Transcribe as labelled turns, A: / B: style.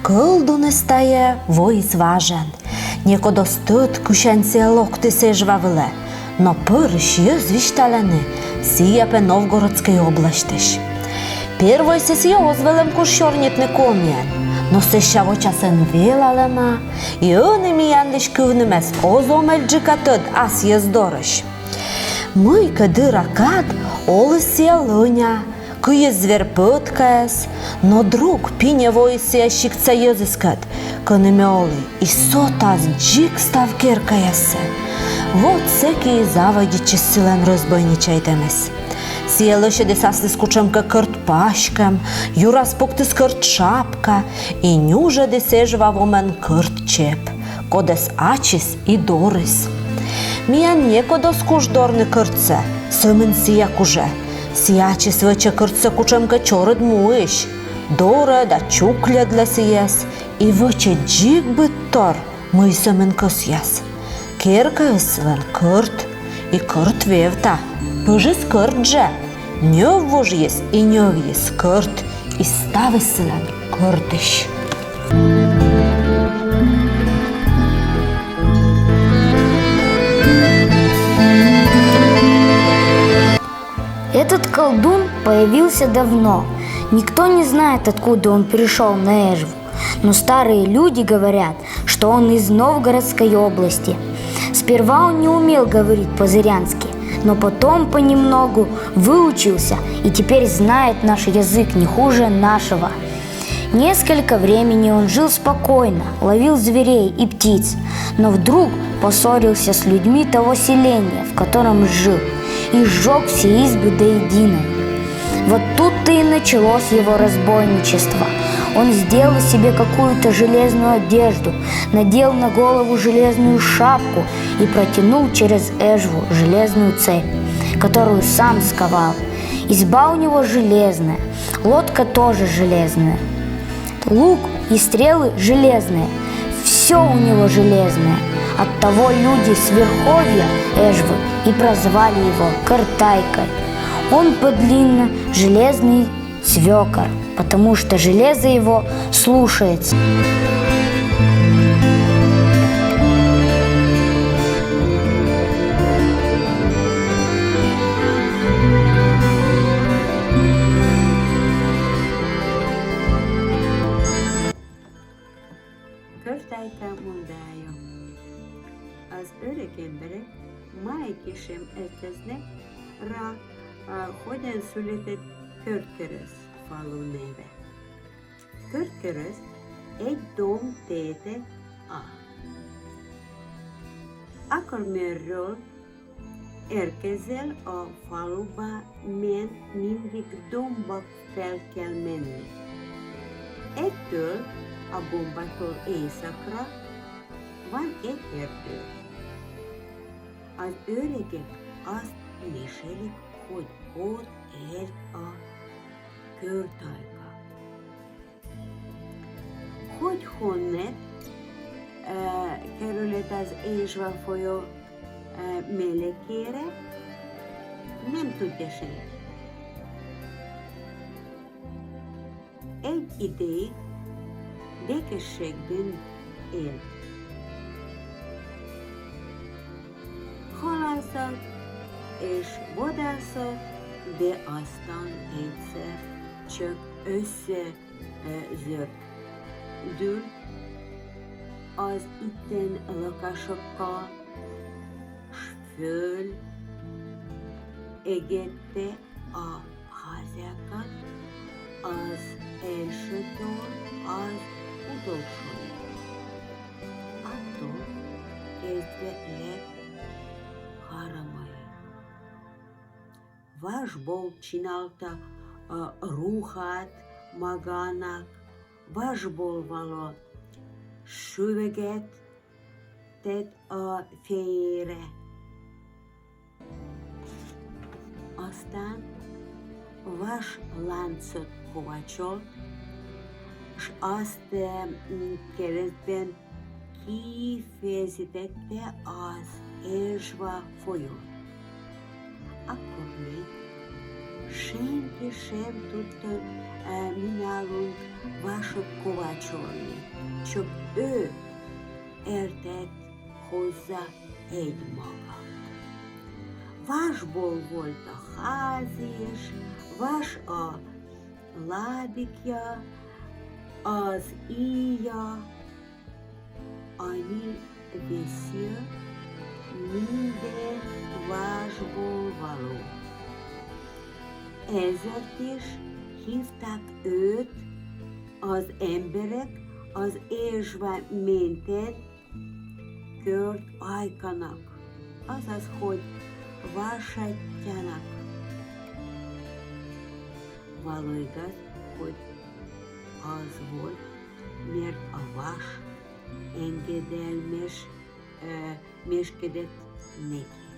A: Kıldun staje vojs važen. Nieko dostut kušencija lokty sežvavile, no prš je zvištalene, sijape Novgorodskej oblaštiš. Первой се си озвелем кушорнитне комien, no se šavo časen velalema, i önimi jandeš kuvnimes ozomelđika tăd as je zdorăš. Măi cădă racat, olăs je lănja, că je zver pătkaes, no drug pine vojs je šikca jeziskat, că nemeoli i sotaz džik stav kerkajese. Вот всеки заводичи силен розбойничайтемес. Сиелыше десасли скучемка кърт пашкем, юра спокти с кърт шапка, и нюжа десежва вомен кърт чеп, кодес ачис и дорис. Миян неко доскуш дорни къртце, съмен сия куже. Сиячис вече къртце кучемка чоред муиш, доре да чукля для сиес, и вече джик битор мъй съмен къс яс. Керка е свен кърт и кърт вевта. Пъжи с кърт же, ньов вож ес и ньов ес кърт и стави силен къртиш.
B: Этот колдун появился давно. Никто не знает, откуда он пришел на Эжву. Но старые люди говорят, что он из Новгородской области. Сперва он не умел говорить по-зырянски, но потом понемногу выучился и теперь знает наш язык не хуже нашего. Несколько времени он жил спокойно, ловил зверей и птиц, но вдруг поссорился с людьми того селения, в котором жил, и сжег все избы до единой. Вот тут-то и началось его разбойничество. Он сделал себе какую-то железную одежду, надел на голову железную шапку и протянул через Эжву железную цепь, которую сам сковал. Изба у него железная, лодка тоже железная, лук и стрелы железные, все у него железное. Оттого люди с верховья Эжвы и прозвали его Картайкой. Он подлинно железный свекор, потому что железо его слушается.
C: Kırtayka mondája. Az öreg emberek máig sem elkezdnek rá, hogyan született Körkörös falu neve. Körkörös egy dom tétek A. Akármerről érkezel a faluba, mindig domba fel kell menni. Ettől a gombatól északra van egy erdő. Az öregek azt mesélik, hogy ott élt a Kártályka. Hogy honnan került az Ézsva folyó melekére, nem tudja senki. Egy ideig békességben élt. Halászott és vadászott, de aztán egyszer csak összezördült az itten lakásokkal, s föl égette a házakat az elsőtől az utolsóig. Attól kezdve lett haramai. Vasból csinálta a ruhát magának, vasból való süveget tett a fejére. Aztán vas láncot kovácsolt, s azt keresztben kifejezítette az Ézsva folyón. Akkor még senki sem tudta mi nálunk vásat kovácsolni, csak ő értett hozzá egymaga. Vasból volt a ház is, vas a ládikja, az íja, a nyílvésző, minden vasból való. Ezért is hívták őt az emberek az Érzsva mentén kört ajkanak, azaz, hogy vasatjának. Való igaz, hogy az volt, mert a vas engedelmeskedett neki.